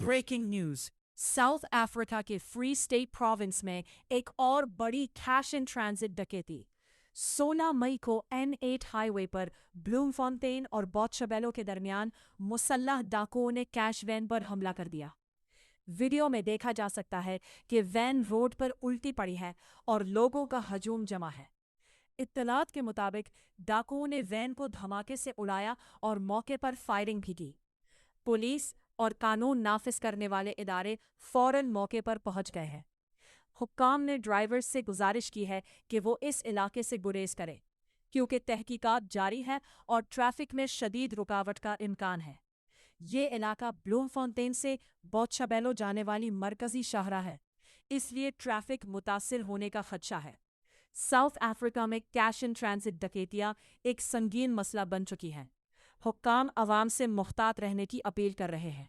Breaking news. South Africa के free state province में एक और बड़ी कैश इन ट्रांजिट डकैती। 16 मई को N8 हाईवे पर ब्लूमफॉन्टेन और बोत्सवाना के दरमियान मुसल्लह डाकुओं ने कैश वैन पर हमला कर दिया। वीडियो में देखा जा सकता है कि वैन रोड पर उल्टी पड़ी है और लोगों का हजूम जमा है। इत्तलात के मुताबिक डाकुओं ने वैन को धमाके से उड़ाया और मौके पर फायरिंग भी की। पुलिस और कानून नाफिज करने वाले इदारे फौरन मौके पर पहुंच गए हैं। हुक्काम ने ड्राइवर्स से गुजारिश की है कि वो इस इलाके से गुरेज करें, क्योंकि तहकीकात जारी है और ट्रैफिक में शदीद रुकावट का इम्कान है। ये इलाका ब्लूमफॉन्टेन से बोत्सवाना जाने वाली मरकजी शाहरा है, इसलिए ट्रैफिक मुतासिर होने का खदशा है। साउथ अफ्रीका में कैश इन ट्रांजिट डकैतियां एक संगीन मसला बन चुकी हैं। हुक्काम आवाम से मुहतात रहने की अपील कर रहे हैं।